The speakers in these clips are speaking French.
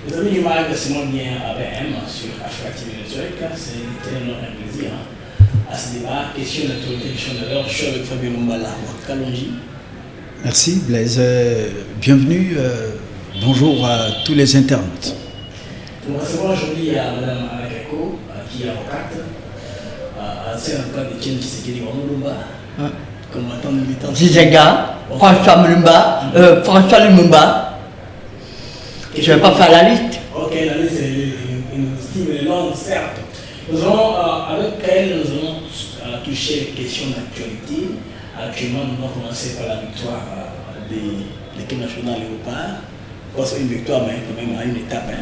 Les amis du Maroc, c'est mon lien ABM sur Africa TV Network. C'était un énorme plaisir à ce débat. Question d'actualité, question de l'heure. Je suis avec Fabien Lumbala. Kalonji. Merci Blaise. Bienvenue. Bonjour à tous les internautes. Nous recevons aujourd'hui Mme Anakeko, qui est avocate. C'est un cas de Tien Tshisekedi Lumumba. Combattant militant. Zizenga, François Lumumba. Je ne vais pas faire la liste. Ok, la liste est une style longue, certes. Nous allons, avec elle, nous allons toucher les questions d'actualité. Actuellement, nous allons commencer par la victoire de l'équipe nationale Léopard. C'est une victoire, mais quand même à une étape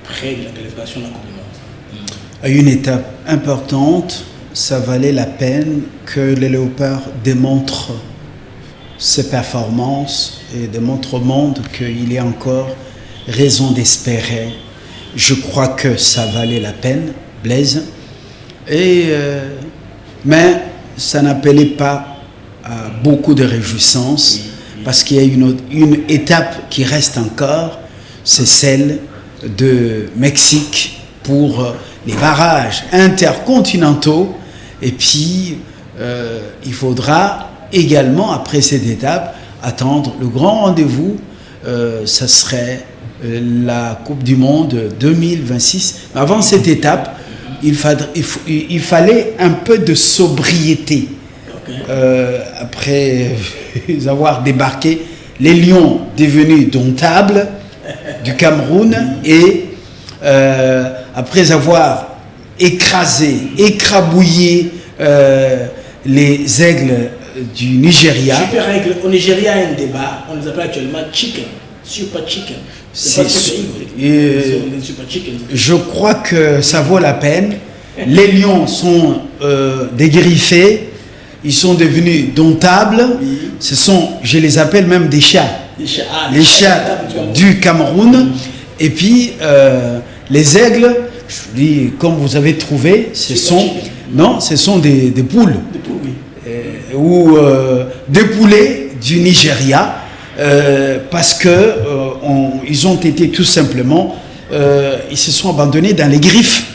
près de la qualification de la Coupe du Monde. À une étape importante, ça valait la peine que les Léopards démontrent ses performances et démontrent au monde qu'il y a encore raison d'espérer. Je crois que ça valait la peine, Blaise. Mais ça n'appelait pas à beaucoup de réjouissance parce qu'il y a une étape qui reste encore, c'est celle de Mexique pour les barrages intercontinentaux. Et puis, il faudra également, après cette étape, attendre le grand rendez-vous. Ça serait la Coupe du Monde 2026. Avant cette étape, il fallait un peu de sobriété. Après avoir débarqué, les Lions devenus domptables du Cameroun et après avoir écrabouillé les aigles du Nigeria. Super aigle. Au Nigeria, il y a un débat. On les appelle actuellement chicken. Super chicken. Je crois que ça vaut la peine. Les lions sont dégriffés. Ils sont devenus domptables. Ce sont, je les appelle même des chats. Les chats du Cameroun. Et puis, les aigles, je dis, comme vous avez trouvé, ce sont des poules. Ou des poulets du Nigeria. Parce que ils ont été tout simplement, ils se sont abandonnés dans les griffes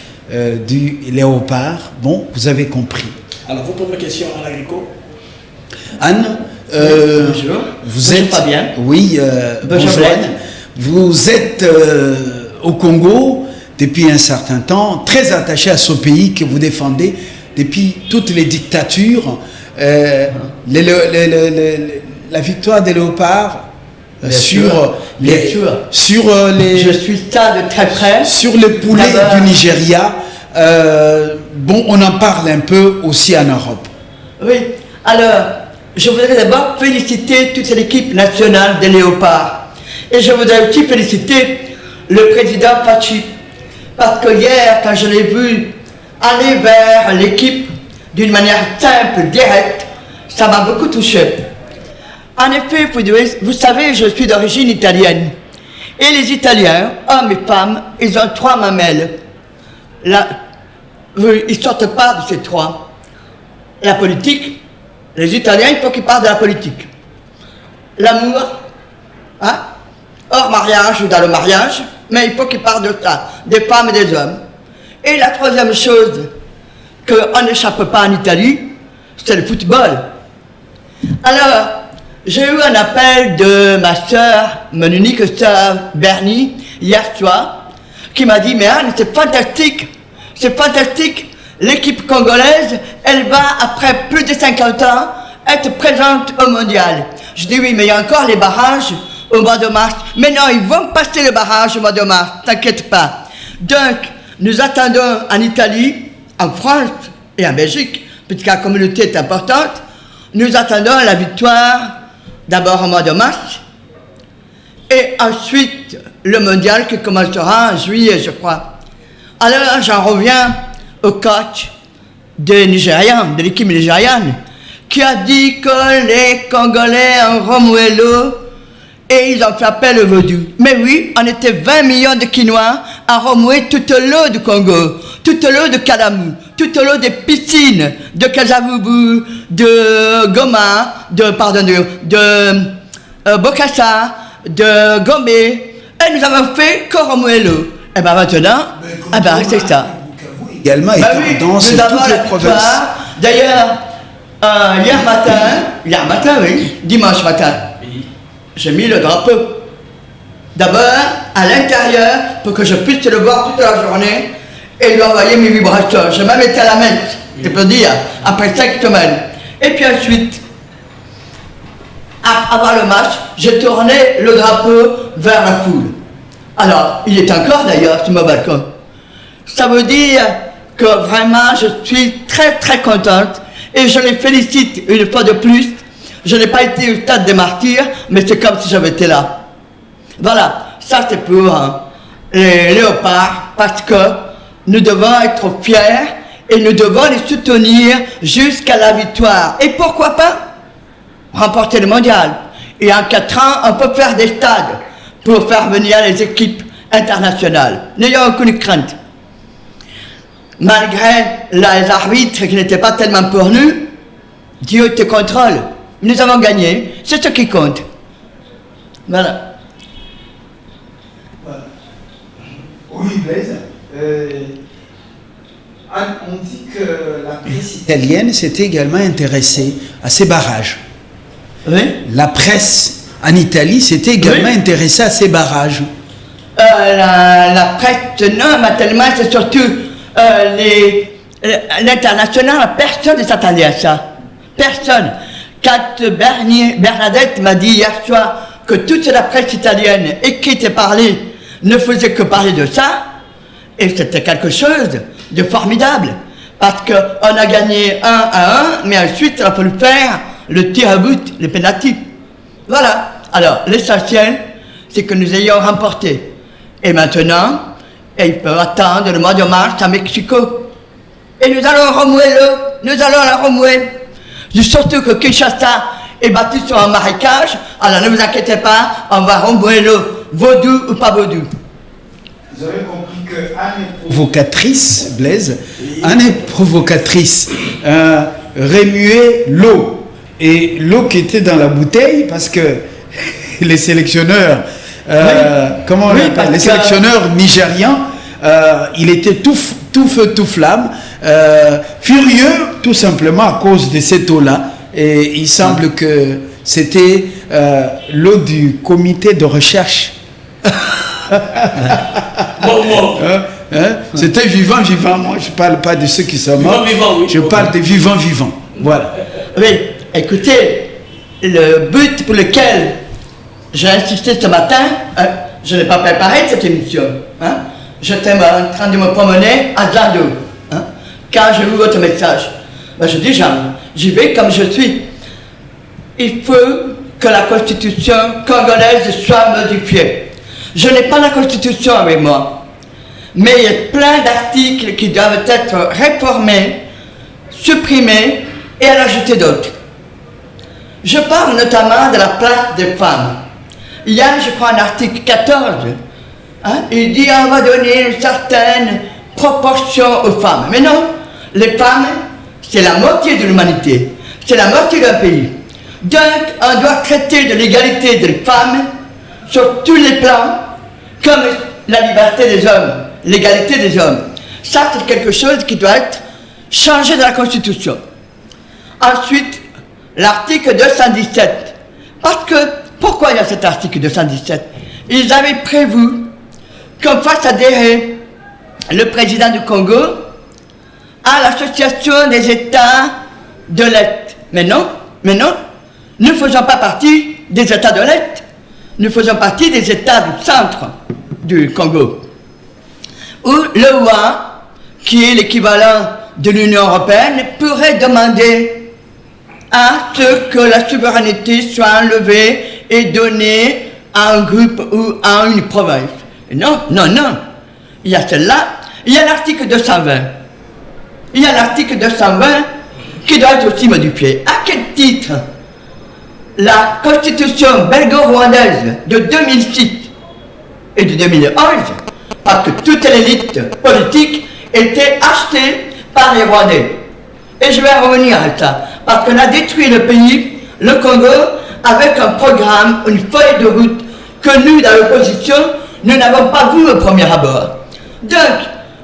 du léopard. Bon, vous avez compris. Alors, votre première question, Anne Agricot. Anne, vous êtes Fabien. Oui, bonjour. Vous êtes au Congo depuis un certain temps, très attaché à ce pays que vous défendez depuis toutes les dictatures. La victoire des léopards sur les je suis ça de très près. Sur les poulets du Nigeria. Bon, on en parle un peu aussi en Europe. Oui, alors je voudrais d'abord féliciter toute l'équipe nationale des léopards et je voudrais aussi féliciter le président Fachi parce que hier, quand je l'ai vu aller vers l'équipe d'une manière simple, directe, ça m'a beaucoup touché. En effet, vous savez, je suis d'origine italienne. Et les Italiens, hommes et femmes, ils ont 3 mamelles. Ils ne sortent pas de ces 3. La politique, les Italiens, il faut qu'ils parlent de la politique. L'amour, hors mariage ou dans le mariage, mais il faut qu'ils parlent de ça, des femmes et des hommes. Et la troisième chose qu'on n'échappe pas en Italie, c'est le football. Alors, j'ai eu un appel de ma soeur, mon unique soeur Bernie, hier soir, qui m'a dit, mais Anne, c'est fantastique, l'équipe congolaise, elle va, après plus de 50 ans, être présente au mondial. Je dis, oui, mais il y a encore les barrages au mois de mars. Mais non, ils vont passer le barrage au mois de mars, t'inquiète pas. Donc, nous attendons en Italie, en France et en Belgique, puisque la communauté est importante, nous attendons la victoire d'abord au mois de mars et ensuite le mondial qui commencera en juillet, je crois. Alors j'en reviens au coach des Nigérians, de l'équipe nigériane, qui a dit que les Congolais ont remué l'eau et ils ont fait appel au vaudou. Mais oui, on était 20 millions de Quinois à remuer toute l'eau du Congo, toute l'eau de Kalamu, toute l'eau des piscines de Kasavubu, de Goma, de Bokassa, de Gombe. Et nous avons fait Coromuelo. Et bien maintenant, c'est ça. Également, et Oui, dans nous avons toutes la les provinces. victoire. D'ailleurs, hier matin, oui, dimanche matin, j'ai mis le drapeau. D'abord, à l'intérieur, pour que je puisse le voir toute la journée et lui envoyer mes vibrations. J'ai même été à la messe, je peux dire, après 5 semaines. Et puis ensuite, avant le match, j'ai tourné le drapeau vers la foule. Alors, il est encore d'ailleurs sur mon balcon. Ça veut dire que vraiment, je suis très très contente et je les félicite une fois de plus. Je n'ai pas été au stade des martyrs, mais c'est comme si j'avais été là. Voilà, ça c'est pour les léopards, parce que nous devons être fiers et nous devons les soutenir jusqu'à la victoire. Et pourquoi pas remporter le mondial. Et en 4 ans, on peut faire des stades pour faire venir les équipes internationales. N'ayons aucune crainte. Malgré les arbitres qui n'étaient pas tellement pour nous, Dieu te contrôle. Nous avons gagné, c'est ce qui compte. Voilà. Oui, Blaise. On dit que la presse italienne s'était également intéressée à ces barrages. Oui. La presse en Italie s'était également intéressée à ces barrages. La presse, non, mais tellement c'est surtout l'international, personne ne s'attendait à ça. Personne. Quand Bernadette m'a dit hier soir que toute la presse italienne écrite et parlée ne faisait que parler de ça, et c'était quelque chose de formidable, parce qu'on a gagné 1-1, mais ensuite il a fallu faire le tir à but, les pénaltys. Voilà. Alors, l'essentiel, c'est que nous ayons remporté. Et maintenant, il peut attendre le mois de mars à Mexico. Et nous allons la remouer. Surtout que Kinshasa est bâti sur un marécage, alors ne vous inquiétez pas, on va remouer l'eau, vaudou ou pas vaudou. Vous avez compris que Anne est provocatrice, Blaise, Anne est provocatrice, remuer l'eau. Et l'eau qui était dans la bouteille, parce que les sélectionneurs, les sélectionneurs nigérians, il était tout feu, tout flamme, furieux tout simplement à cause de cette eau-là. Et il semble que c'était l'eau du comité de recherche. C'était vivant. Moi, je ne parle pas de ceux qui sont morts. Je parle de vivants. Voilà. Oui, écoutez, le but pour lequel j'ai insisté ce matin, je n'ai pas préparé cette émission. J'étais en train de me promener à Zando. Quand j'ai vu votre message, je dis, j'y vais comme je suis. Il faut que la constitution congolaise soit modifiée. Je n'ai pas la constitution avec moi, mais il y a plein d'articles qui doivent être réformés, supprimés et en ajouter d'autres. Je parle notamment de la place des femmes. Il y a, je crois, un article 14. Il dit on va donner une certaine proportion aux femmes. Mais non, les femmes, c'est la moitié de l'humanité. C'est la moitié d'un pays. Donc, on doit traiter de l'égalité des femmes sur tous les plans, comme la liberté des hommes, l'égalité des hommes. Ça, c'est quelque chose qui doit être changé dans la Constitution. Ensuite, l'article 217. Parce que, pourquoi il y a cet article 217? Ils avaient prévu qu'on fasse adhérer le président du Congo à l'association des États de l'Est. Mais non, nous ne faisons pas partie des États de l'Est. Nous faisons partie des États du centre du Congo. Où l'OUA, qui est l'équivalent de l'Union européenne, pourrait demander à ce que la souveraineté soit enlevée et donnée à un groupe ou à une province. Non. Il y a celle-là. Il y a l'article 220. Il y a l'article 220 qui doit être aussi modifié. À quel titre la constitution belgo-rwandaise de 2006 et de 2011, parce que toute l'élite politique était achetée par les Rwandais. Et je vais revenir à ça, parce qu'on a détruit le pays, le Congo, avec un programme, une feuille de route que nous, dans l'opposition, nous n'avons pas vu au premier abord. Donc,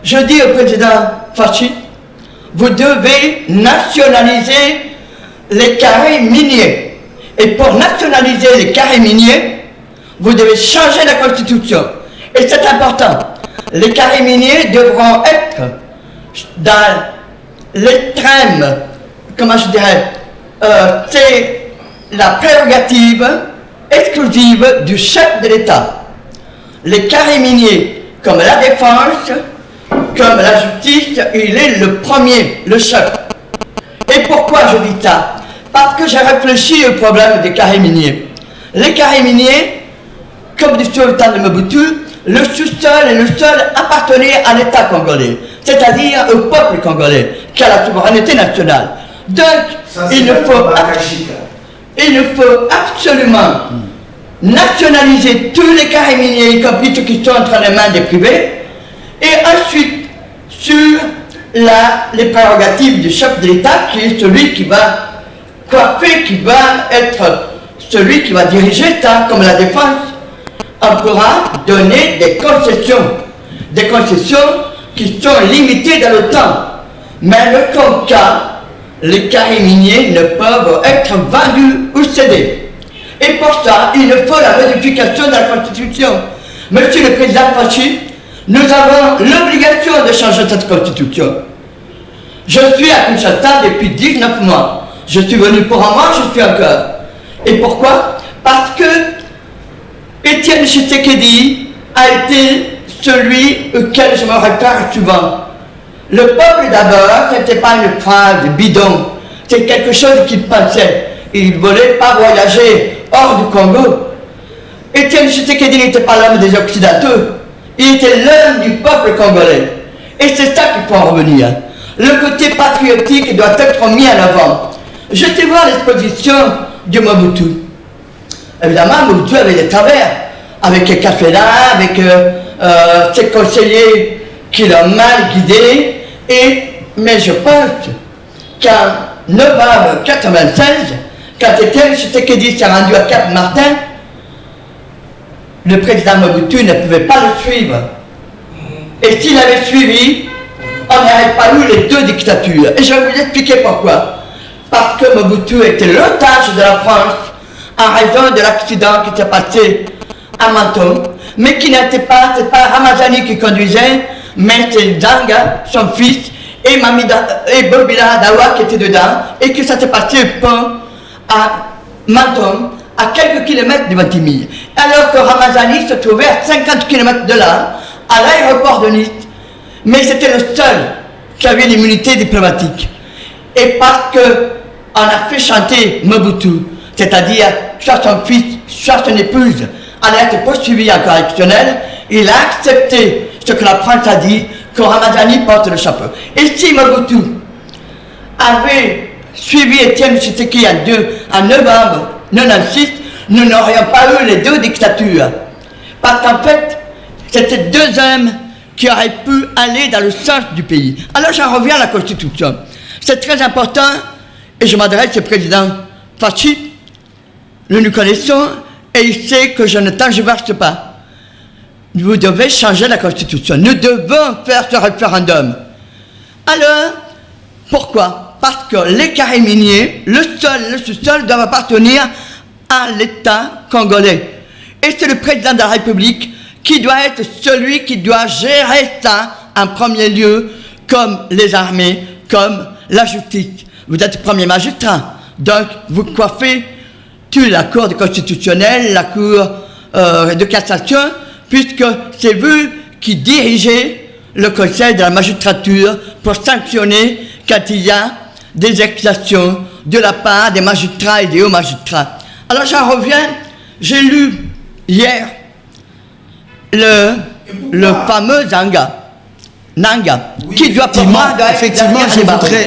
je dis au président Fachi, vous devez nationaliser les carrés miniers. Et pour nationaliser les carrés miniers, vous devez changer la Constitution. Et c'est important. Les carrés miniers devront être dans l'extrême, comment je dirais, c'est la prérogative exclusive du chef de l'État. Les carrés miniers, comme la défense, comme la justice, il est le premier, le chef. Et pourquoi je dis ça? Parce que j'ai réfléchi au problème des carrés miniers. Les carrés miniers, comme du sultan de Mobutu, le sous-sol et le sol appartenaient à l'État congolais, c'est-à-dire au peuple congolais, qui a la souveraineté nationale. Donc, il ne faut absolument nationaliser tous les carrés miniers, y compris ceux qui sont entre les mains des privés, et ensuite, sur les prérogatives du chef de l'État, qui est celui qui va coiffer, qui va être celui qui va diriger ça, comme la défense, on pourra donner des concessions qui sont limitées dans le temps. Mais le cas, les carrés miniers ne peuvent être vendus ou cédés. Et pour ça, il faut la modification de la Constitution. Monsieur le Président Fachi, nous avons l'obligation de changer cette Constitution. Je suis à Kinshasa depuis 19 mois. Je suis venu pour un mois, je suis encore. Et pourquoi? Parce que Étienne Tshisekedi a été celui auquel je me réfère souvent. Le peuple d'abord, ce n'était pas une phrase bidon, c'est quelque chose qu'il pensait. Il ne voulait pas voyager hors du Congo. Étienne Tshisekedi n'était pas l'homme des Occidentaux, il était l'homme du peuple congolais. Et c'est ça qu'il faut en revenir. Le côté patriotique doit être mis en avant. J'étais voir l'exposition de Mobutu. Évidemment, Mobutu avait des travers, avec Kafela, avec ses conseillers qui l'ont mal guidé. Mais je pense qu'en novembre 1996, quand Étienne Tshisekedi s'est rendu à Cap-Martin, le président Mobutu ne pouvait pas le suivre. Et s'il avait suivi, on n'aurait pas eu les deux dictatures. Et je vais vous expliquer pourquoi. Parce que Mobutu était l'otage de la France en raison de l'accident qui s'est passé à Menton, mais qui n'était pas, c'est pas Ramazani qui conduisait, mais c'est Zanga, son fils, et Bobila Dawa qui étaient dedans, et que ça s'est passé au pont à Menton, à quelques kilomètres de Ventimille. Alors que Ramazani se trouvait à 50 km de là, à l'aéroport de Nice, mais c'était le seul qui avait l'immunité diplomatique. Et parce qu'on a fait chanter Mobutu, c'est-à-dire soit son fils, soit son épouse, allait être poursuivi en correctionnel, il a accepté ce que la France a dit, que Ramazani porte le chapeau. Et si Mobutu avait suivi Étienne Tshisekedi en novembre 1996, nous n'aurions pas eu les deux dictatures. Parce qu'en fait, c'était deux hommes qui auraient pu aller dans le sens du pays. Alors j'en reviens à la Constitution. C'est très important, et je m'adresse au président Fachi. Nous nous connaissons, et il sait que je ne tergiverse pas. Vous devez changer la Constitution. Nous devons faire ce référendum. Alors, pourquoi? Parce que les carrés miniers, le sol, le sous-sol doivent appartenir à l'État congolais. Et c'est le président de la République qui doit être celui qui doit gérer ça en premier lieu, comme les armées, comme la justice. Vous êtes premier magistrat, donc vous coiffez toute la Cour constitutionnelle, la Cour de cassation, puisque c'est vous qui dirigez le Conseil de la magistrature pour sanctionner quand il y a des exactions de la part des magistrats et des hauts magistrats. Alors j'en reviens, j'ai lu hier le fameux Nanga, oui, qui doit pour moi effectivement,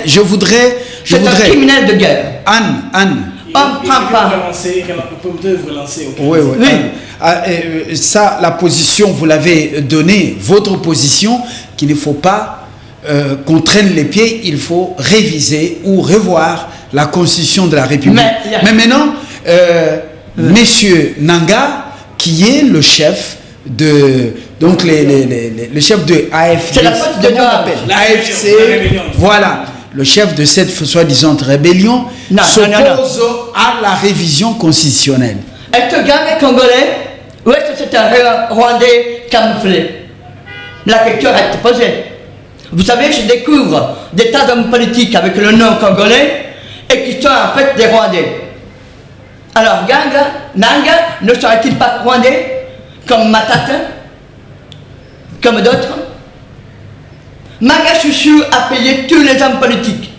je voudrais c'est un criminel de guerre. Anne. On ne prend pas. Oui. Ça, la position, vous l'avez donnée, votre position, qu'il ne faut pas qu'on traîne les pieds, il faut réviser ou revoir la Constitution de la République. Mais maintenant, Monsieur Nanga, qui est le chef donc le chef de AFC, c'est la faute de l'AFC, voilà, le chef de cette soi-disant rébellion s'oppose à la révision constitutionnelle. Est-ce que Gang est congolais ou est-ce que c'est un Rwandais camouflé? La question est posée. Vous savez, je découvre des tas d'hommes politiques avec le nom congolais et qui sont en fait des Rwandais. Alors, Nanga ne serait-il pas Rwandais comme Matata, comme d'autres? Manga Chouchou a payé tous les hommes politiques.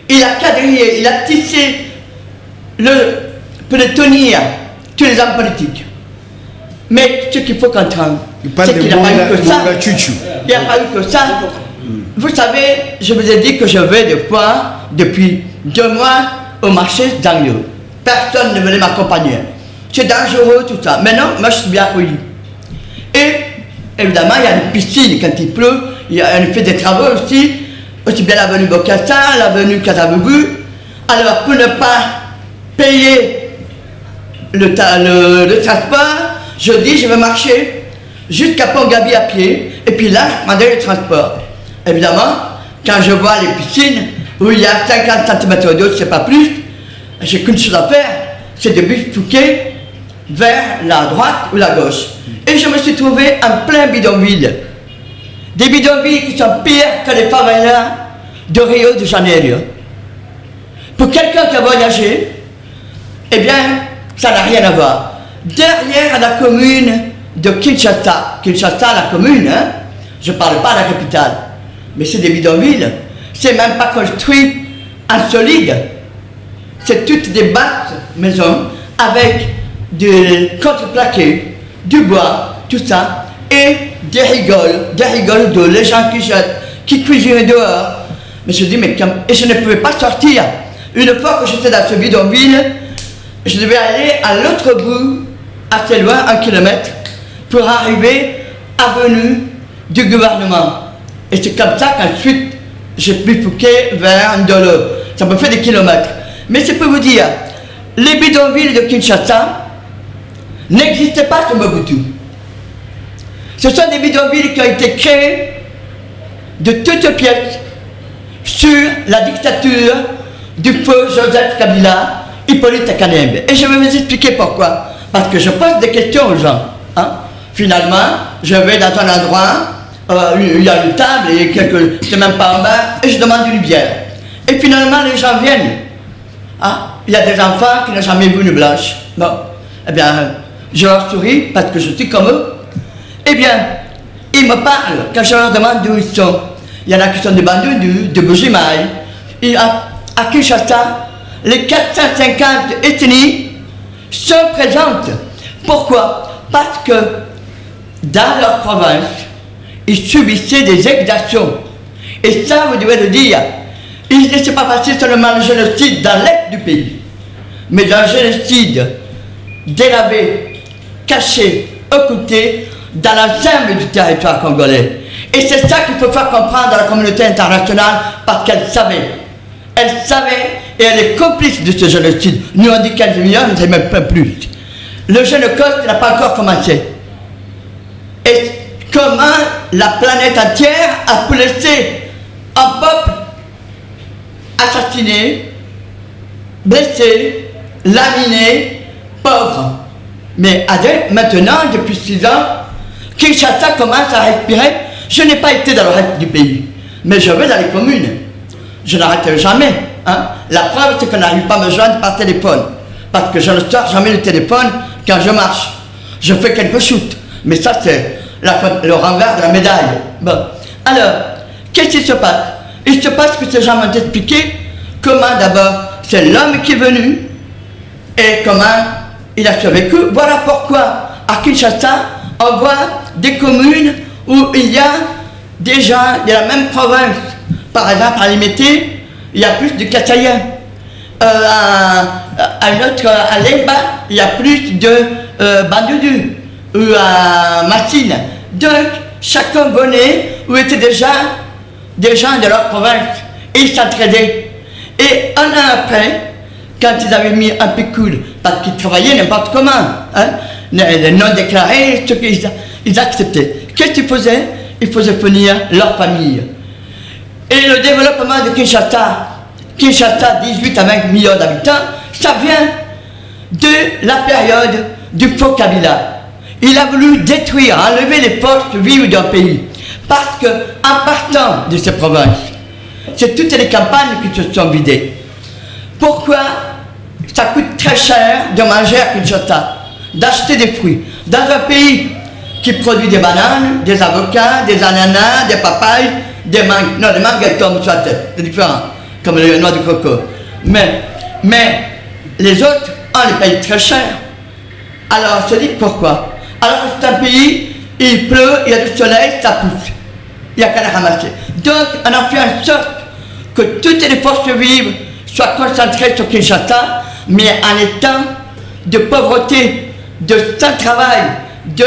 Il a quadrillé, il a tissé pour les tenir tous les hommes politiques. Mais ce qu'il faut comprendre, c'est qu'il n'y a pas eu que ça. Il n'y a pas eu que ça. Vous savez, je vous ai dit que je vais des fois, depuis 2 mois, au marché d'Anglo. Personne ne venait m'accompagner. C'est dangereux tout ça. Maintenant, moi je suis bien accueilli. Et évidemment, il y a une piscine quand il pleut. On fait des travaux aussi bien l'avenue Bokassa, l'avenue Kazabubu. Alors, pour ne pas payer le transport, je dis je vais marcher jusqu'à Pont-Gabi à pied. Et puis là, je prendrai le transport. Évidemment, quand je vois les piscines où il y a 50 cm d'eau, c'est pas plus, j'ai qu'une chose à faire, c'est de bifurquer vers la droite ou la gauche. Et je me suis trouvé en plein bidonville. Des bidonvilles qui sont pires que les favelas de Rio de Janeiro. Pour quelqu'un qui a voyagé, eh bien, ça n'a rien à voir. Derrière la commune de Kinshasa, la commune, hein, je ne parle pas de la capitale, mais c'est des bidonvilles, c'est même pas construit en solide. C'est toutes des basses maisons avec du contreplaqué, du bois, tout ça, et des rigoles d'eau, les gens qui jettent, qui cuisinent dehors. Mais je dis, mais et je ne pouvais pas sortir. Une fois que j'étais dans ce bidonville, je devais aller à l'autre bout, assez loin, 1 kilomètre, pour arriver à l'avenue du gouvernement. Et c'est comme ça qu'ensuite, j'ai bifurqué vers Ndolo. Ça me fait des kilomètres. Mais c'est pour vous dire, les bidonvilles de Kinshasa n'existaient pas sur Mobutu. Ce sont des bidonvilles qui ont été créés de toutes pièces sur la dictature du feu Joseph Kabila, Hippolyte Kanembe. Et je vais vous expliquer pourquoi. Parce que je pose des questions aux gens. Hein. Finalement, je vais dans un endroit, il y a une table et c'est même pas en bas, et je demande une bière. Et finalement, les gens viennent. Ah, il y a des enfants qui n'ont jamais vu une blanche. Bon, eh bien, je leur souris parce que je suis comme eux. Eh bien, ils me parlent quand je leur demande d'où ils sont. Il y en a qui sont de Bandundu, de Bujimaï. Et à Kinshasa, les 450 ethnies sont présentes. Pourquoi? Parce que dans leur province, ils subissaient des exactions. Et ça, vous devez le dire. Il ne s'est pas passé seulement le génocide dans l'est du pays, mais un génocide délavé, caché, occulté dans l'ensemble du territoire congolais. Et c'est ça qu'il faut faire comprendre à la communauté internationale parce qu'elle savait. Elle savait et elle est complice de ce génocide. Nous on dit 15 millions, mais c'est même pas plus. Le génocide n'a pas encore commencé. Et comment la planète entière a pu laisser un peuple assassiné, blessé, laminé, pauvre. Mais maintenant, depuis 6 ans, Kinshasa commence à respirer. Je n'ai pas été dans le reste du pays, mais je vais dans les communes. Je n'arrête jamais. Hein. La preuve, c'est qu'on n'arrive pas à me joindre par téléphone. Parce que je ne sors jamais le téléphone quand je marche. Je fais quelques shoots. Mais ça, c'est le renvers de la médaille. Bon. Alors, qu'est-ce qui se passe? Il se passe que ces gens m'ont expliqué comment d'abord c'est l'homme qui est venu et comment il a survécu. Voilà pourquoi à Kinshasa, on voit des communes où il y a des gens de la même province. Par exemple, à Limité, il y a plus de Kasaïens. À Lemba, il y a plus de Bandundu. Ou à Massine. Donc, chacun connaît où étaient déjà des gens de leur province. Et ils s'entraidaient. Et un an après, quand ils avaient mis un pécule, parce qu'ils travaillaient n'importe comment, hein, les non déclarés, ceux ils acceptaient. Qu'est-ce qu'ils faisaient? Ils faisaient venir leur famille. Et le développement de Kinshasa, 18 à 20 millions d'habitants, ça vient de la période du faux Kabila. Il a voulu détruire, enlever les forces vives d'un pays. Parce qu'en partant de ces provinces, c'est toutes les campagnes qui se sont vidées. Pourquoi? Ça coûte très cher de manger à Kinshasa, d'acheter des fruits. Dans un pays qui produit des bananes, des avocats, des ananas, des papayes, des mangues. Non, les mangues tombent sur la tête, c'est différent, comme les noix de coco. Mais les autres, on les paye très cher. Alors on se dit pourquoi? Alors que c'est un pays, il pleut, il y a du soleil, ça pousse. Il n'y a qu'à la ramasser. Donc on a fait en sorte que toutes les forces vives soient concentrées sur Kinshasa, mais en étant de pauvreté, de sans travail, de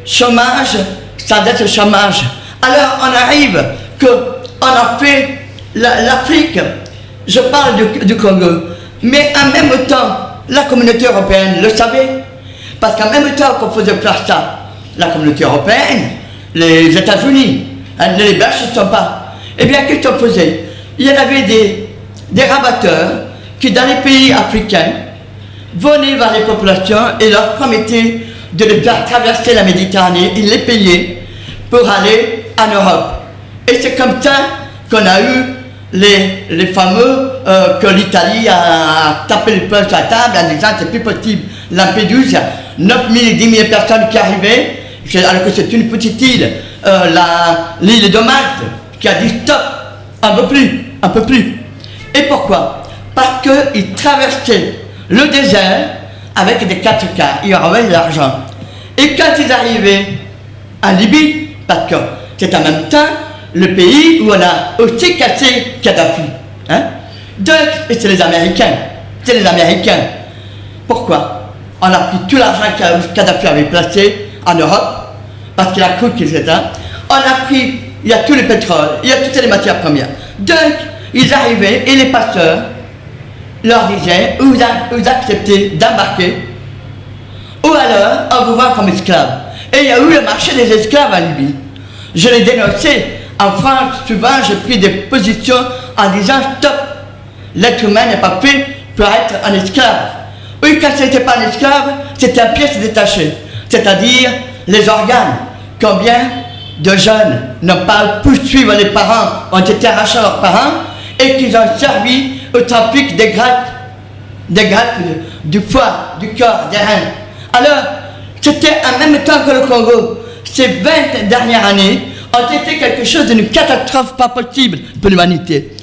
chômage, sans être chômage. Alors on arrive qu'on a fait l'Afrique, je parle du Congo, mais en même temps, la communauté européenne le savait, parce qu'en même temps qu'on faisait faire ça, la communauté européenne, les États-Unis, les Belges ne sont pas. Eh bien, qu'est-ce qu'on faisait? Il y en avait des rabatteurs qui, dans les pays africains, venaient vers les populations et leur promettaient de les faire traverser la Méditerranée, ils les payaient pour aller en Europe. Et c'est comme ça qu'on a eu les fameux que l'Italie a tapé le poing sur la table en disant c'est plus possible. Lampedusa, 9 000 et 10 000 personnes qui arrivaient, alors que c'est une petite île, l'île de Malte, qui a dit stop, un peu plus. Et pourquoi? Parce qu'ils traversaient le désert avec des 4x4, ils avaient de l'argent. Et quand ils arrivaient en Libye, parce que c'est en même temps le pays où on a aussi cassé Kadhafi. Hein? Donc, et c'est les Américains. Pourquoi? On a pris tout l'argent que Kadhafi avait placé en Europe, parce qu'il a cru qu'il était là. On a pris, il y a tout le pétrole, il y a toutes les matières premières. Donc, ils arrivaient et les passeurs leur disaient, vous acceptez d'embarquer, ou alors on vous vend comme esclaves. Et il y a eu le marché des esclaves en Libye. Je l'ai dénoncé. En France, souvent, j'ai pris des positions en disant stop, l'être humain n'est pas fait pour être un esclave. Oui, quand ce n'était pas un esclave, c'était un pièce détachée, c'est-à-dire les organes. Combien de jeunes n'ont pas pu suivre les parents, ont été arrachés à leurs parents et qu'ils ont servi au trafic des grappes du foie, du corps, des reins. Alors, c'était en même temps que le Congo. Ces 20 dernières années ont été quelque chose d'une catastrophe pas possible pour l'humanité.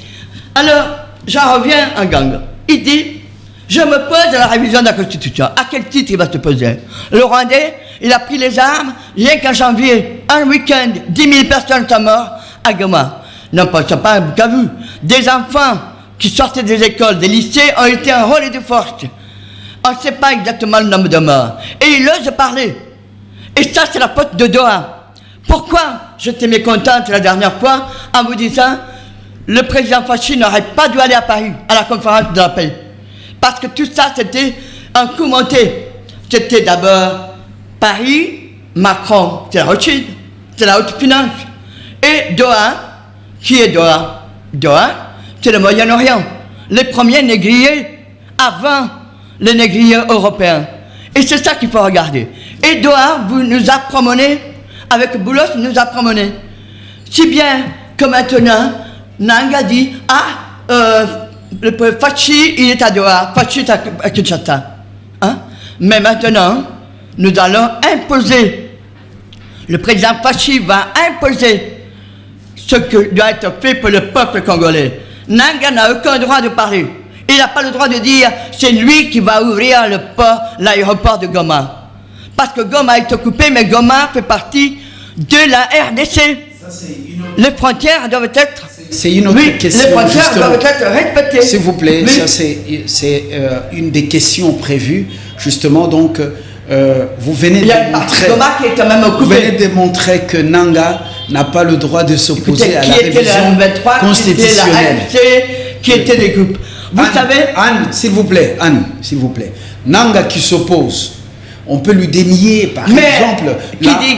Alors, j'en reviens à Gang. Il dit, je me pose à la révision de la Constitution. À quel titre il va se poser? Le Rwandais, il a pris les armes, rien qu'en janvier, un week-end, 10 000 personnes sont mortes à Goma. Non, pas un Bukavu. Des enfants qui sortaient des écoles, des lycées, ont été enrôlés de force. On ne sait pas exactement le nombre de morts. Et il ose parler. Et ça, c'est la faute de Doha. Pourquoi j'étais mécontente la dernière fois en vous disant le président Fachi n'aurait pas dû aller à Paris, à la conférence de la paix. Parce que tout ça, c'était un coup monté. C'était d'abord Paris, Macron, c'est Rothschild, c'est la haute finance. Et Doha, qui est Doha? Doha, c'est le Moyen-Orient. Les premiers négriers avant les négriers européens. Et c'est ça qu'il faut regarder. Et Doha nous a promené, avec Boulos, nous a promené. Si bien que maintenant, Nanga dit, le Fachi, il est à Doha, Fachi est à Kinshasa. Hein? Mais maintenant, nous allons imposer, le président Fachi va imposer ce que doit être fait pour le peuple congolais. Nanga n'a aucun droit de parler. Il n'a pas le droit de dire, c'est lui qui va ouvrir l'aéroport de Goma. Parce que Goma est occupé, mais Goma fait partie de la RDC. Les frontières doivent être... C'est une autre question. Les frontières doivent être respectées. S'il vous plaît, ça c'est une des questions prévues. Justement, donc, vous venez de montrer que Nanga n'a pas le droit de s'opposer à la révision constitutionnelle. Qui étaient les groupes. Vous savez... Anne, s'il vous plaît, Nanga qui s'oppose on peut lui dénier, par exemple,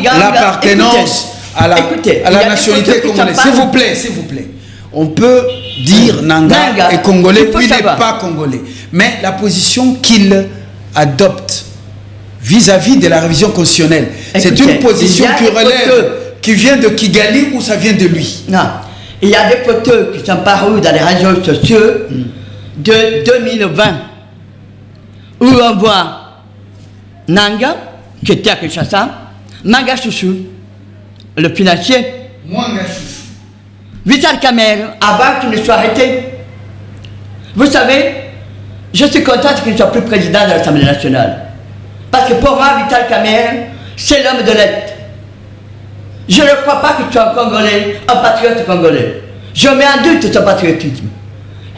l'appartenance à la nationalité congolaise. S'il vous plaît. On peut dire Nanga est congolais, puis il n'est pas congolais. Mais la position qu'il adopte vis-à-vis de la révision constitutionnelle, c'est une position qui vient de Kigali ou ça vient de lui? Non. Il y a des photos qui sont parues dans les réseaux sociaux de 2020 où on voit Nanga, qui était à Kinshasa, Manga Chouchou, le financier, Vital Kamerhe, avant qu'il ne soit arrêté. Vous savez, je suis content qu'il ne soit plus président de l'Assemblée nationale. Parce que pour moi, Vital Kamerhe, c'est l'homme de l'Est. Je ne crois pas qu'il soit un Congolais, un patriote congolais. Je mets en doute son patriotisme.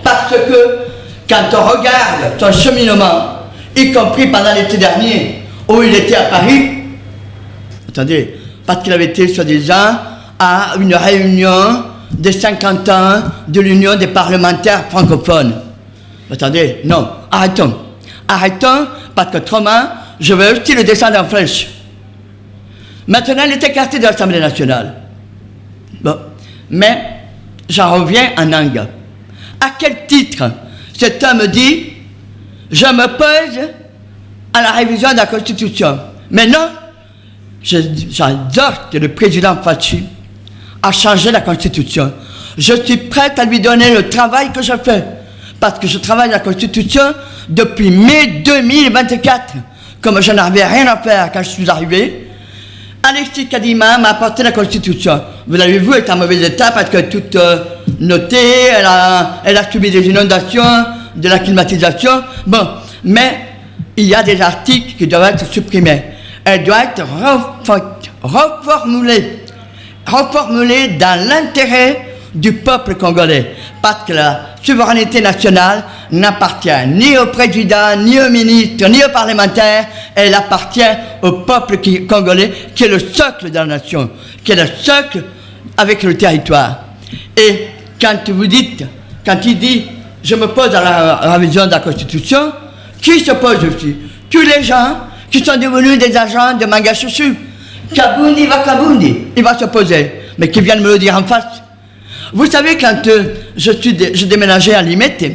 Parce que quand on regarde son cheminement, y compris pendant l'été dernier, où il était à Paris, attendez, parce qu'il avait été, soi-disant, à une réunion des 50 ans de l'Union des parlementaires francophones. Attendez, non, arrêtons. Arrêtons, parce qu'autrement, je vais aussi le descendre en flèche. Maintenant, il est écarté de l'Assemblée nationale. Bon, mais j'en reviens à Nanga. À quel titre cet homme dit « Je me pose à la révision de la Constitution ». Mais non, j'adore que le président Fachi a changé la Constitution. Je suis prête à lui donner le travail que je fais. Parce que je travaille la Constitution depuis mai 2024. Comme je n'avais rien à faire quand je suis arrivé, Alexis Kadima m'a apporté la Constitution. Vous l'avez vu, elle est en mauvais état parce que toute notée, elle a subi des inondations, de la climatisation. Bon, mais il y a des articles qui doivent être supprimés. Elle doit être reformulée dans l'intérêt du peuple congolais. Parce que la souveraineté nationale n'appartient ni au président, ni au ministre, ni aux parlementaires. Elle appartient au peuple congolais, qui est le socle de la nation, qui est le socle avec le territoire. Et quand il dit, je me pose à la révision de la Constitution, qui se pose aussi? Tous les gens qui sont devenus des agents de Manga Chouchou. Kabundi, il va se poser, mais qui viennent me le dire en face. Vous savez, quand je déménageais à Limete,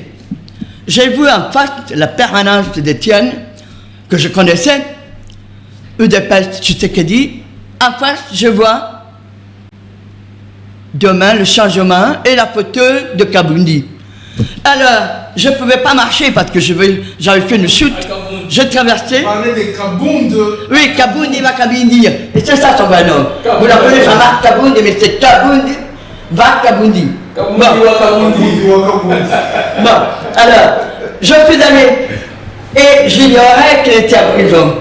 j'ai vu en face la permanence d'Étienne, que je connaissais, UDPS Tshisekedi. En face, je vois demain le changement et la photo de Kabundi. Alors, je ne pouvais pas marcher parce que j'avais fait une chute. Je traversais. Vous parlez de Kabundi. Oui, Kabundi va Kabundi. Et c'est ça son vrai nom. Vous l'appelez Jean-Marc Kabundi, mais c'est Kabundi va Kabundi. Bon, alors, je suis allé et j'ignorais qu'il était en prison.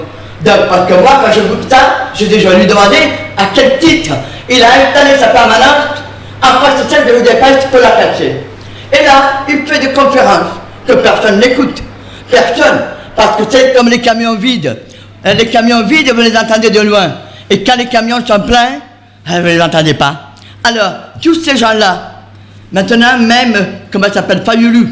Donc, parce que moi, quand je vois ça, je lui demandais à quel titre il a installé sa permanence en face de celle de l'UDPS pour la casser. Et là, il fait des conférences que personne n'écoute. Personne. Parce que c'est comme les camions vides. Les camions vides, vous les entendez de loin. Et quand les camions sont pleins, vous ne les entendez pas. Alors, tous ces gens-là, maintenant même, comment ça s'appelle, Fayoulou,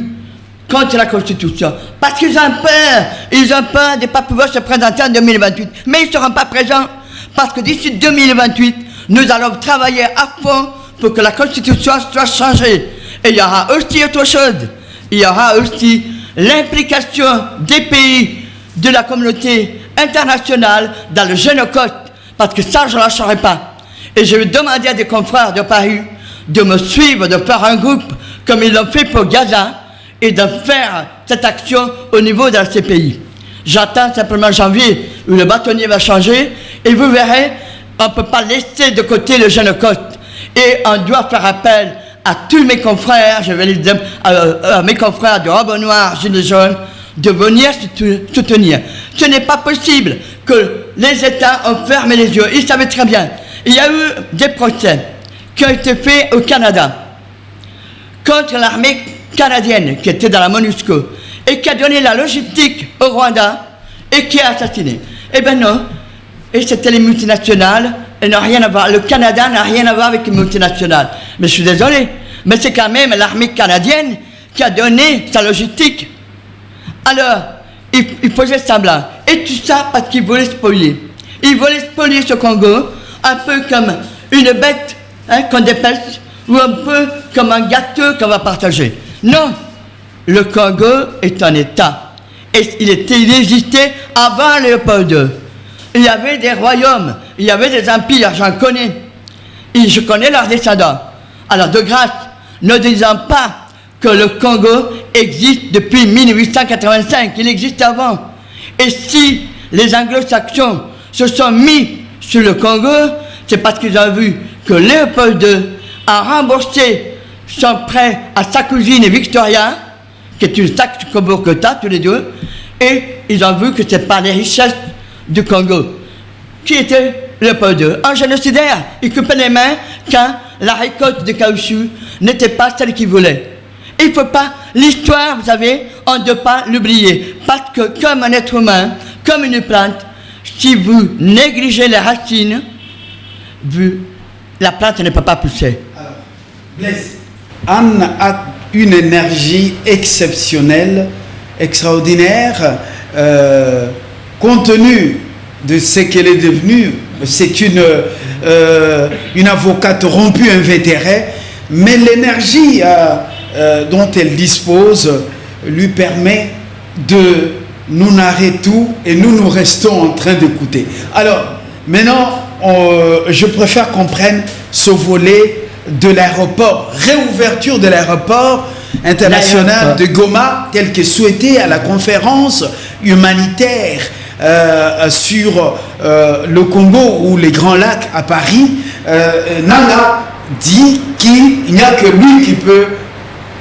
contre la Constitution. Parce qu'ils ont peur. Ils ont peur de ne pas pouvoir se présenter en 2028. Mais ils ne seront pas présents. Parce que d'ici 2028, nous allons travailler à fond pour que la Constitution soit changée. Et il y aura aussi autre chose. Il y aura aussi l'implication des pays de la communauté internationale dans le génocide. Parce que ça, je ne lâcherai pas. Et je vais demander à des confrères de Paris de me suivre, de faire un groupe comme ils l'ont fait pour Gaza et de faire cette action au niveau de la CPI. J'attends simplement janvier où le bâtonnier va changer et vous verrez, on ne peut pas laisser de côté le génocide. Et on doit faire appel à tous mes confrères, je vais les dire, à mes confrères de Robe Noire, Gilets jaunes, de venir soutenir. Ce n'est pas possible que les États ont fermé les yeux. Ils savaient très bien. Il y a eu des procès qui ont été faits au Canada contre l'armée canadienne qui était dans la MONUSCO et qui a donné la logistique au Rwanda et qui a assassiné. Eh bien non. Et c'était les multinationales. Et n'a rien à voir. Le Canada n'a rien à voir avec les multinationales. Mais je suis désolé. Mais c'est quand même l'armée canadienne qui a donné sa logistique. Alors, il faisait semblant. Et Et tout ça parce qu'ils voulaient spolier. Ils voulaient spolier ce Congo, un peu comme une bête qu'on dépêche, ou un peu comme un gâteau qu'on va partager. Non, le Congo est un État. Et il existait avant Léopold II. Il y avait des royaumes, il y avait des empires, j'en connais. Et je connais leurs descendants. Alors de grâce, ne disons pas que le Congo existe depuis 1885, il existe avant. Et si les anglo-saxons se sont mis sur le Congo, c'est parce qu'ils ont vu que Léopold II a remboursé son prêt à sa cousine Victoria, qui est une Saxe-Cobourg-Gotha, tous les deux, et ils ont vu que ce n'est pas les richesses du Congo. Qui était Léopold II? Un génocidaire. Il coupait les mains quand la récolte de caoutchouc n'était pas celle qu'il voulait. Il ne faut pas, l'histoire, vous savez, on ne doit pas l'oublier. Parce que comme un être humain, comme une plante, si vous négligez les racines, la plante ne peut pas pousser. Alors, Blaise, Anne a une énergie exceptionnelle, extraordinaire, compte tenu de ce qu'elle est devenue. C'est une avocate rompue, invétérée, mais l'énergie dont elle dispose lui permet de nous narrer tout et nous restons en train d'écouter. Alors, maintenant, je préfère qu'on prenne ce volet de l'aéroport, réouverture de l'aéroport international de Goma, tel que souhaité à la conférence humanitaire sur le Congo ou les Grands Lacs à Paris. Nanga dit qu'il n'y a que lui qui peut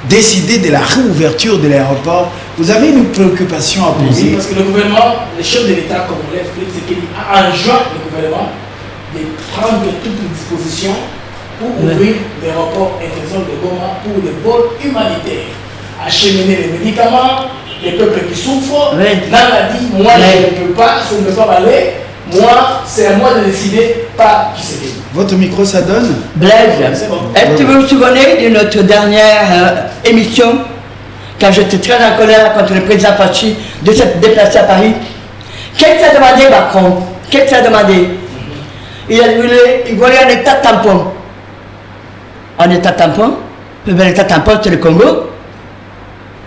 décider de la réouverture de l'aéroport. Vous avez une préoccupation à poser? Oui, parce que le gouvernement, le chef de l'État congolais, c'est qu'il a enjoint le gouvernement de prendre toutes les dispositions pour ouvrir l'aéroport international de Goma pour des vols humanitaires, acheminer les médicaments, les peuples qui souffrent. Nanga dit, moi je ne peux pas, je ne peux pas aller, moi c'est à moi de décider, pas qui c'est. Votre micro, ça donne? Blaise, est-ce que vous vous souvenez de notre dernière émission, quand j'étais très en colère contre le président Fachi de s'être déplacé à Paris? Qu'est-ce qu'il a demandé, Macron? Qu'est-ce qu'il a demandé? Il voulait un état tampon. Un état tampon? L'état tampon, c'est le Congo.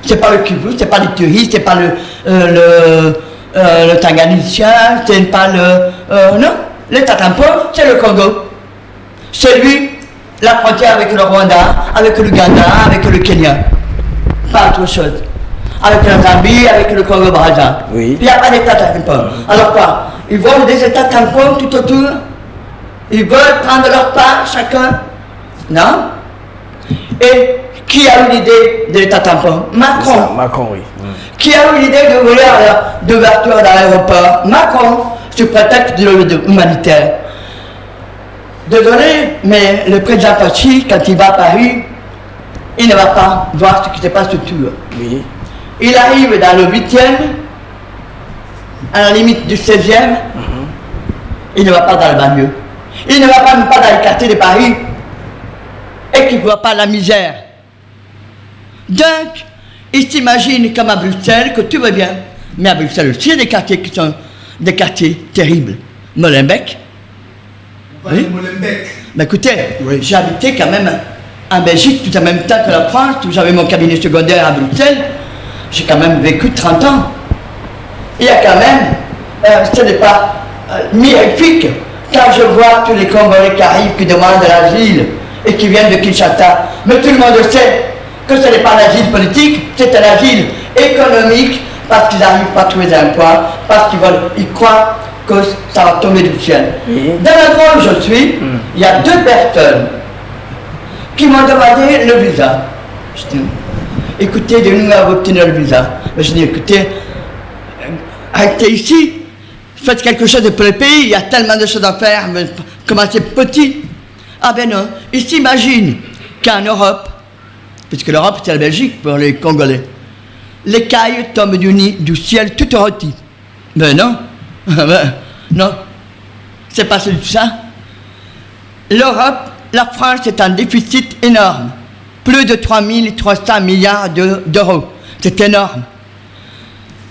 C'est pas le Kivu, c'est pas l'Ituri, c'est pas le Tanganyika, c'est pas le... non, l'état tampon, c'est le Congo. C'est lui, la frontière avec le Rwanda, avec l'Ouganda, avec le Kenya. Pas autre chose. Avec la Zambie, avec le Congo-Brazza. Oui. Il n'y a pas d'état tampon. Alors quoi? Ils veulent des états tampons tout autour? Ils veulent prendre leur part, chacun? Non? Et qui a eu l'idée de l'état tampon? Macron. Macron, oui. Qui a eu l'idée d'ouverture de l'aéroport? Macron, sous prétexte de humanitaire. Désolé, mais le président Fachi, quand il va à Paris, il ne va pas voir ce qui se passe autour. Oui. Il arrive dans le 8e, à la limite du 16e, il ne va pas dans le banlieue. Il ne va pas même pas dans les quartiers de Paris, et qu'il ne voit pas la misère. Donc, il s'imagine comme à Bruxelles que tout va bien. Mais à Bruxelles aussi, il y a des quartiers qui sont des quartiers terribles. Molenbeek. Oui. Mais écoutez, oui. J'ai habité quand même en Belgique tout en même temps que la France, où j'avais mon cabinet secondaire à Bruxelles. J'ai quand même vécu 30 ans. Il y a quand même, ce n'est pas mirifique quand je vois tous les Congolais qui arrivent, qui demandent de l'asile et qui viennent de Kinshasa. Mais tout le monde sait que ce n'est pas l'asile politique, c'est un asile économique parce qu'ils n'arrivent pas à trouver un emploi, parce qu'ils croient que ça va tomber du ciel. Dans l'endroit où je suis, il y a 2 personnes qui m'ont demandé le visa. Je dis, écoutez, de nous avoir obtenu le visa. Mais je dis, écoutez, arrêtez ici, faites quelque chose pour le pays, il y a tellement de choses à faire, mais commencez petit. Ah ben non, ils s'imaginent qu'en Europe, puisque l'Europe c'est la Belgique pour les Congolais, les cailles tombent du ciel tout rôti. Ben non. Non, c'est pas celui de ça. L'Europe, la France est en déficit énorme. Plus de 3300 milliards d'euros. C'est énorme.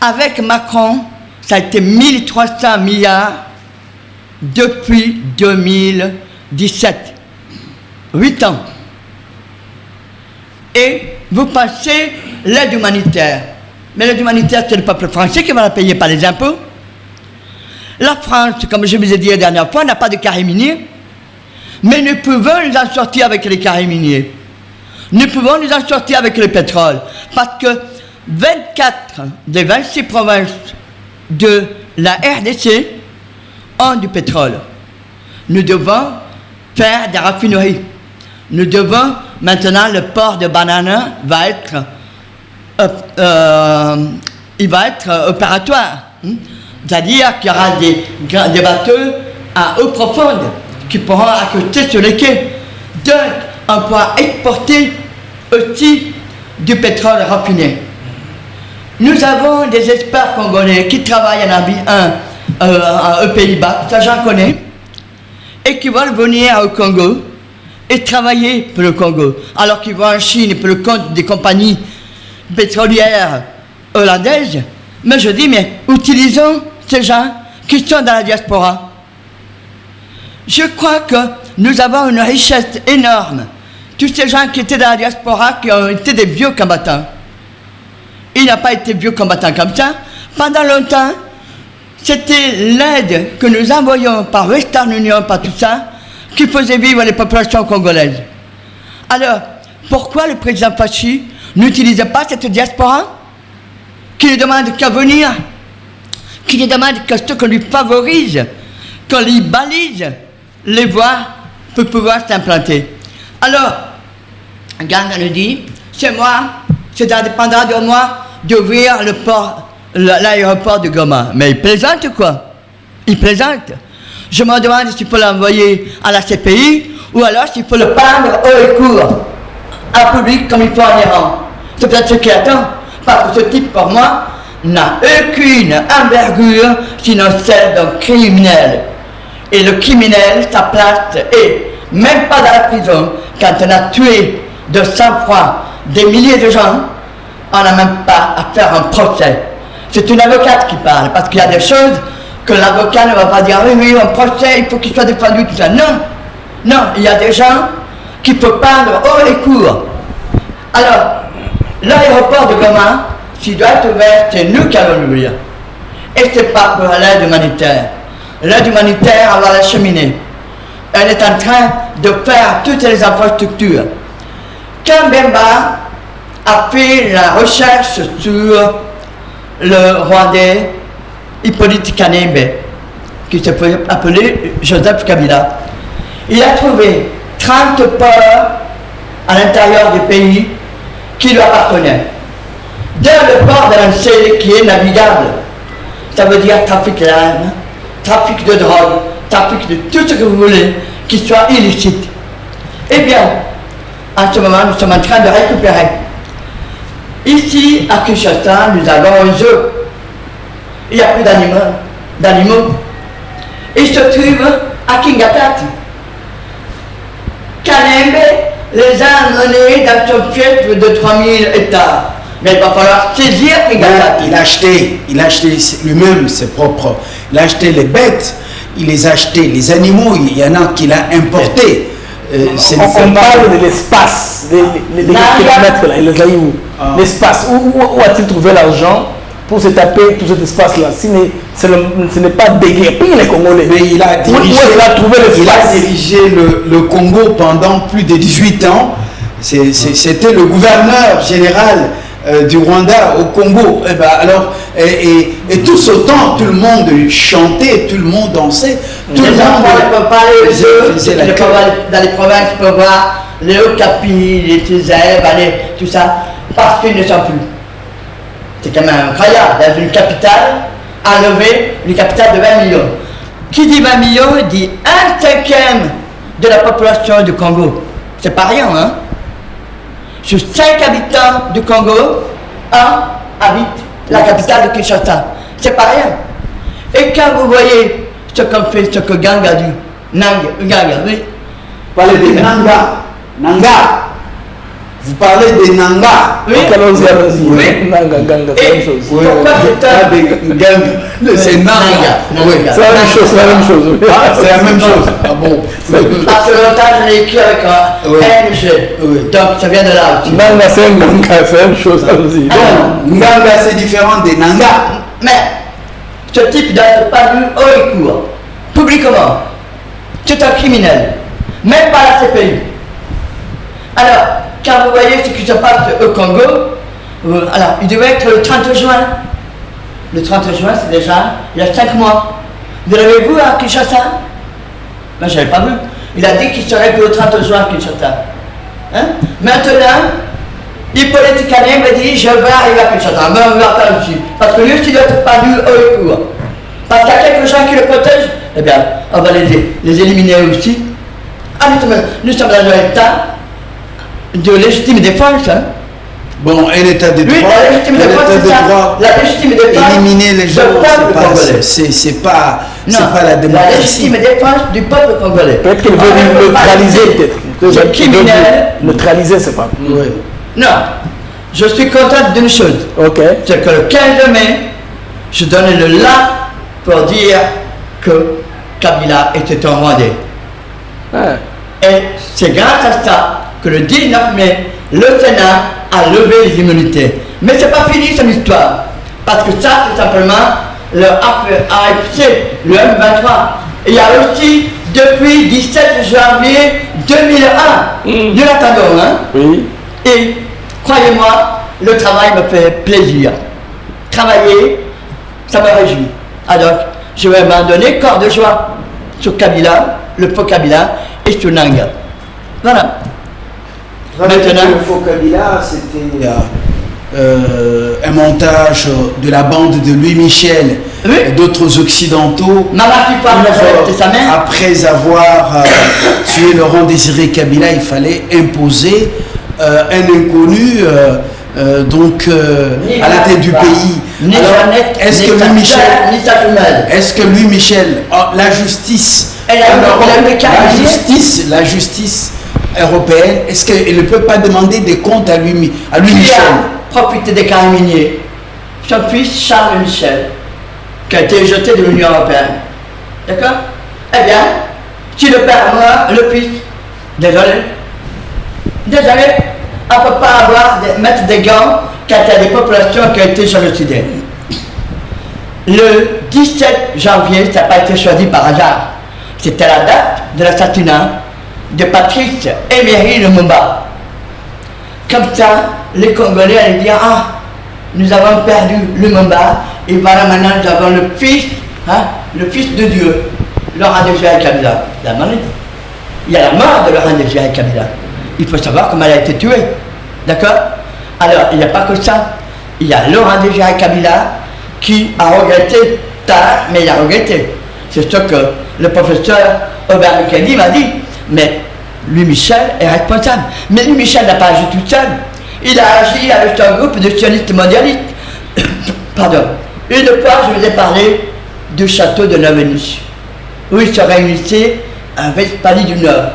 Avec Macron, ça a été 1300 milliards depuis 2017. 8 ans. Et vous passez l'aide humanitaire. Mais l'aide humanitaire, c'est le peuple français qui va la payer par les impôts. La France, comme je vous ai dit la dernière fois, n'a pas de carré minier. Mais nous pouvons nous en sortir avec les carrés miniers. Nous pouvons nous en sortir avec le pétrole. Parce que 24 des 26 provinces de la RDC ont du pétrole. Nous devons faire des raffineries. Nous devons, maintenant, le port de Banana va être, il va être opératoire. C'est-à-dire qu'il y aura des bateaux à eau profonde qui pourront accoster sur les quais. Donc, on pourra exporter aussi du pétrole raffiné. Nous avons des experts congolais qui travaillent aux Pays-Bas, ça j'en connais, et qui veulent venir au Congo et travailler pour le Congo, alors qu'ils vont en Chine pour le compte des compagnies pétrolières hollandaises. Mais je dis, mais utilisons ces gens qui sont dans la diaspora. Je crois que nous avons une richesse énorme. Tous ces gens qui étaient dans la diaspora, qui ont été des vieux combattants. Il n'a pas été vieux combattant comme ça. Pendant longtemps, c'était l'aide que nous envoyions par Western Union, par tout ça, qui faisait vivre les populations congolaises. Alors, pourquoi le président Fachi n'utilisait pas cette diaspora qui ne demande qu'à venir, qui ne demande que ce qu'on lui favorise, qu'on lui balise les voies pour pouvoir s'implanter. Alors, Ganga nous dit, c'est moi, ça dépendra de moi d'ouvrir l'aéroport de Goma. Mais il plaisante quoi? Il plaisante. Je me demande s'il faut l'envoyer à la CPI ou alors s'il faut le prendre haut et court, en public comme il faut en Iran. C'est peut-être ce qui attend. Parce que ce type, pour moi, n'a aucune envergure sinon celle d'un criminel. Et le criminel, sa place est même pas dans la prison. Quand on a tué de sang-froid des milliers de gens, on n'a même pas à faire un procès. C'est une avocate qui parle, parce qu'il y a des choses que l'avocat ne va pas dire, oui, un procès, il faut qu'il soit défendu, tout ça. Non, non, il y a des gens qu'il faut prendre haut et court. Alors, l'aéroport de Goma, s'il doit être ouvert, c'est nous qui allons l'ouvrir. Et c'est pas pour l'aide humanitaire. L'aide humanitaire, on va l'acheminer. Elle est en train de faire toutes les infrastructures. Quand Bemba a fait la recherche sur le Rwandais Hippolyte Kanembe, qui se peut appeler Joseph Kabila, il a trouvé 30 ports à l'intérieur du pays qui lui appartenaient. Dans le port de l'Ancé qui est navigable, ça veut dire trafic d'armes, trafic de drogue, trafic de tout ce que vous voulez qui soit illicite. Eh bien, en ce moment, nous sommes en train de récupérer. Ici, à Kinshasa, nous avons un zoo. Il n'y a plus d'animaux. Il se trouve à Kingatati. Kanembe les a menés dans son fief de 3000 hectares. Mais il va falloir saisir Kingatati. Il a acheté lui-même ses propres. Il a acheté les bêtes, il les a achetés. Les animaux, il y en a qu'il a importés. On parle de l'espace, les kilomètres là, il les a eu où? L'espace, où a-t-il trouvé l'argent pour se taper tout cet espace-là? Ce n'est pas déguerpir les Congolais. Mais il a dirigé le Congo pendant plus de 18 ans. C'était le gouverneur général du Rwanda au Congo. Et tout ce temps, tout le monde chantait, tout le monde dansait. Tout le monde faisait la queue. Dans les provinces, on peut voir les Okapi, les Tézèbes, tout ça, parce qu'ils ne sont plus. C'est quand même incroyable, dans une capitale, enlever une capitale de 20 millions. Qui dit 20 millions dit 1/5 de la population du Congo. C'est pas rien, hein? Sur 5 habitants du Congo, 1 habite la capitale de Kinshasa. C'est pas rien. Et quand vous voyez ce qu'on fait, ce que Ganga dit, Nanga, oui. Parlez de Nanga. Vous parlez des Nanga. Oui. Allons-y. Oui. Nanga, Ganga, c'est la même chose. Oui, Pourquoi c'est un- pas des Ganga. C'est Nanga. Oui. C'est la même chose, c'est la même chose. Ah, c'est la même chose. Ah bon. Parce que longtemps, je l'ai écrit avec un Oui. NG. Oui. Donc, ça vient de là aussi. Nanga, c'est un Ganga, c'est la même chose. Allons-y. Bon, Nganga c'est différent des Nanga. Mais, ce type d'être pas vu haut et court, publiquement, c'est un criminel, même pas la CPI. Alors, quand vous voyez ce qui se passe au Congo, alors, il devait être le 30 juin. Le 30 juin, c'est déjà il y a 5 mois. Vous l'avez vu à Kinshasa? Moi, je n'avais pas vu. Il a dit qu'il serait que le 30 juin à Kinshasa. Hein? Maintenant, Hippolyte Canet me dit je vais arriver à Kinshasa. Mais on va attendre ici. Parce que lui, il doit être pas vu haut et court. Parce qu'il y a quelques gens qui le protègent, eh bien, on va les éliminer aussi. Ah, nous sommes dans un état de légitime défense. Hein. Bon, un état de droit. Oui, la légitime défense, c'est ça. La légitime défense. Éliminer les gens, c'est pas la démocratie. La légitime défense du peuple congolais. Peut-être qu'il veut neutraliser, peut-être. C'est criminel. Neutraliser, c'est pas. Oui. Non. Je suis content d'une chose. Ok. C'est que le 15 mai, je donnais le là pour dire que Kabila était un Rwandais. Ah. Et c'est grâce à ça que le 19 mai, le Sénat a levé les immunités. Mais c'est pas fini son histoire. Parce que ça, c'est simplement le AFC, le M23. Et il y a aussi, depuis 17 janvier 2001, nous l'attendons, hein? Oui. Et croyez-moi, le travail me fait plaisir. Travailler, ça me réjouit. Alors, je vais m'abandonner corps de joie sur Kabila, le faux Kabila et sur Nanga. Voilà. Maintenant, le faux Kabila, c'était un montage de la bande de Louis Michel Oui. et d'autres occidentaux. Maman qui parle, c'est sa mère. Après avoir tué Laurent Désiré Kabila, il fallait imposer un inconnu à la tête du pays. Ni Alors, Jeannette, est-ce ni que sa Louis Michel, sœur, ni sa jumelle. est-ce que Louis Michel, la justice, Elle a la justice européenne, est-ce qu'elle ne peut pas demander des comptes à lui Qui Michel? a profité des carabiniers? Son fils Charles Michel, qui a été jeté de l'Union européenne. D'accord? Eh bien, si le père meurt, le fils, désolé, on ne peut pas mettre des gants quand il y a des populations qui ont été génocidées. Le 17 janvier, ça n'a pas été choisi par hasard. C'était la date de l'assassinat de Patrice Emery Lumumba. Comme ça, les Congolais allaient dire ah, nous avons perdu Lumumba et voilà maintenant nous avons le fils de Dieu, Laurent Désiré Kabila. Il y a la mort de Laurent Désiré Kabila. Il faut savoir comment elle a été tuée. D'accord? Alors, il n'y a pas que ça. Il y a Laurent Désiré Kabila qui a regretté tard, mais il a regretté. C'est ce que le professeur Aubert Mekeli m'a dit. Mais Louis Michel est responsable. Mais Louis Michel n'a pas agi tout seul. Il a agi avec un groupe de sionistes mondialistes. Pardon. Une fois, je vous ai parlé du château de Neuveniche, où ils se réunissaient à Westphalie du Nord.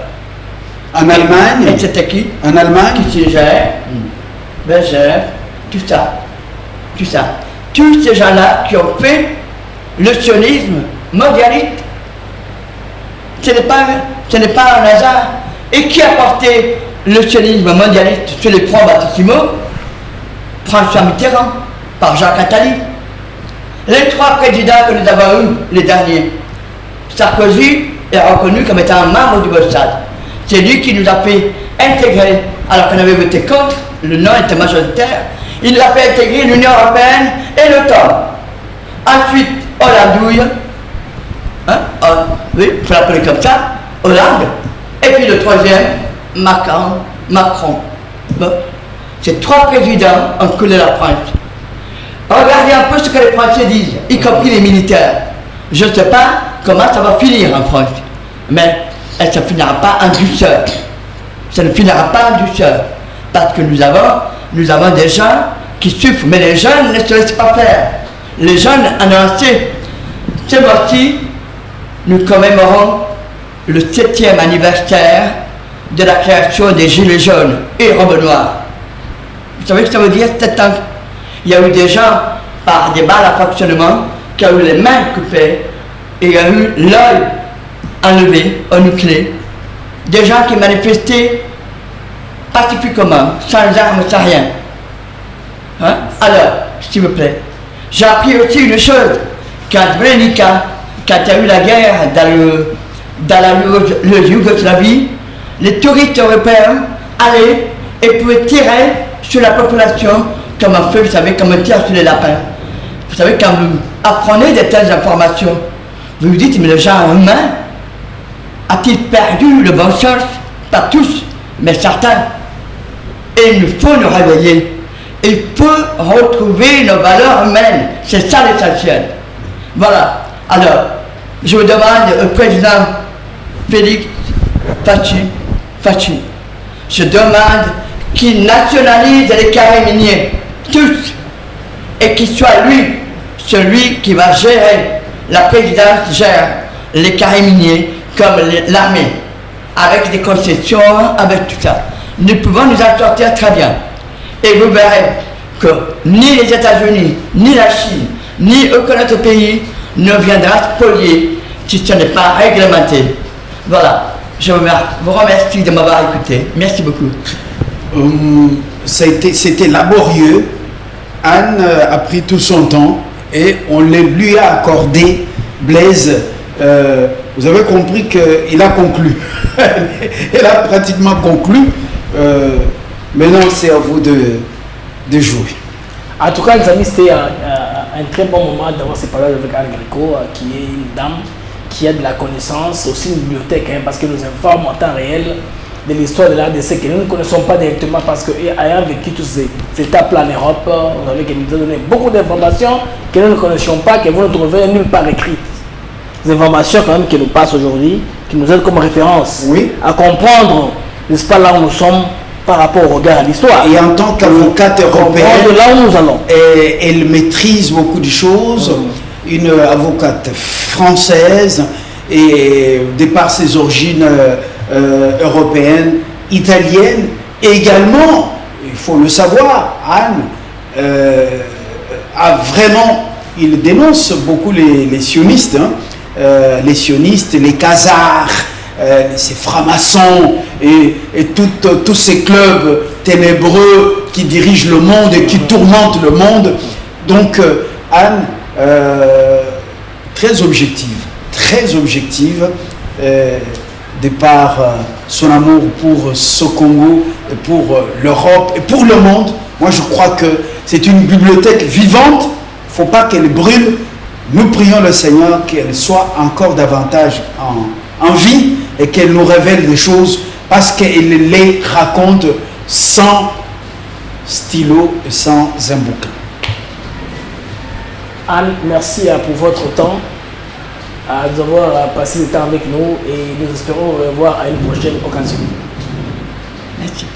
En Allemagne? Et c'était qui? En Allemagne? Qui siégeait, Berger, tout ça. Tout ça. Tous ces gens-là qui ont fait le sionisme mondialiste. Ce n'est pas un hasard. Et qui a porté le sionisme mondialiste sur les fronts baptismaux? François Mitterrand, par Jacques Attali. Les trois présidents que nous avons eus, les derniers, Sarkozy est reconnu comme étant un membre du Mossad. C'est lui qui nous a fait intégrer, alors qu'on avait voté contre, le non était majoritaire, il nous a fait intégrer l'Union européenne et l'OTAN. Ensuite, Hollandouille, oui, il faut l'appeler comme ça, Hollande. Et puis le troisième, Macron. Bon. Ces trois présidents ont coulé la France. Regardez un peu ce que les Français disent, y compris les militaires. Je ne sais pas comment ça va finir en France, mais ça ne finira pas en douceur. Ça ne finira pas en douceur. Parce que nous avons des gens qui souffrent, mais les jeunes ne se laissent pas faire. Les jeunes en ont assez. Ce mois-ci, nous commémorons le 7e anniversaire de la création des Gilets jaunes et robes noires. Vous savez ce que ça veut dire 7 ans? Il y a eu des gens, par des balles à fractionnement, qui ont eu les mains coupées et il y a eu l'œil enlevé, nucléaire. Des gens qui manifestaient pacifiquement, sans armes, sans rien. Hein? Alors, s'il vous plaît, j'ai appris aussi une chose, quand Srebrenica, quand il y a eu la guerre dans la Yougoslavie, les touristes européens allaient et pouvaient tirer sur la population comme un feu, vous savez, comme un tir sur les lapins. Vous savez, quand vous apprenez de telles informations, vous vous dites, mais le genre humain a-t-il perdu le bon sens? Pas tous, mais certains. Et il nous faut nous réveiller. Il faut retrouver nos valeurs humaines. C'est ça l'essentiel. Voilà. Alors, je vous demande au président Félix Faci, je demande qu'il nationalise les carrés miniers, tous, et qu'il soit lui, celui qui va gérer, la présidence gère les carrés miniers comme l'armée, avec des concessions, avec tout ça. Nous pouvons nous en sortir très bien. Et vous verrez que ni les États-Unis, ni la Chine, ni aucun autre pays ne viendra spolier si ce n'est pas réglementé. Voilà. Je vous remercie de m'avoir écouté. Merci beaucoup. C'était laborieux. Anne a pris tout son temps et on lui a accordé, Blaise, vous avez compris qu'il a conclu. Il a pratiquement conclu. Maintenant, c'est à vous de jouer. En tout cas, les amis, c'était un très bon moment d'avoir ces paroles avec Anne Gréco, qui est une dame qui a de la connaissance, aussi une bibliothèque, hein, parce qu'elle nous informe en temps réel de l'histoire de l'ADC que nous ne connaissons pas directement, parce qu'ayant vécu toutes ces étapes-là en Europe, vous savez qu'elle nous a donné beaucoup d'informations que nous ne connaissions pas, que vous ne trouvez nulle part écrites. Des informations quand même qui nous passent aujourd'hui, qui nous aident comme référence à comprendre, n'est-ce pas, là où nous sommes par rapport au regard à l'histoire. Et en tant qu'avocate européenne, de là où nous allons. Elle maîtrise beaucoup de choses. Une avocate française et de par ses origines européennes, italiennes, et également, il faut le savoir, Anne a vraiment, il dénonce beaucoup les sionistes, hein, les sionistes, les Khazars, ces francs-maçons et tous ces clubs ténébreux qui dirigent le monde et qui tourmentent le monde. Donc Anne, très objective, de par son amour pour ce Congo, et pour l'Europe et pour le monde. Moi je crois que c'est une bibliothèque vivante, il ne faut pas qu'elle brûle. Nous prions le Seigneur qu'elle soit encore davantage en vie et qu'elle nous révèle des choses, parce qu'elle les raconte sans stylo et sans un bouquin. Anne, merci pour votre temps, d'avoir passé le temps avec nous, et nous espérons vous revoir à une prochaine occasion. Merci.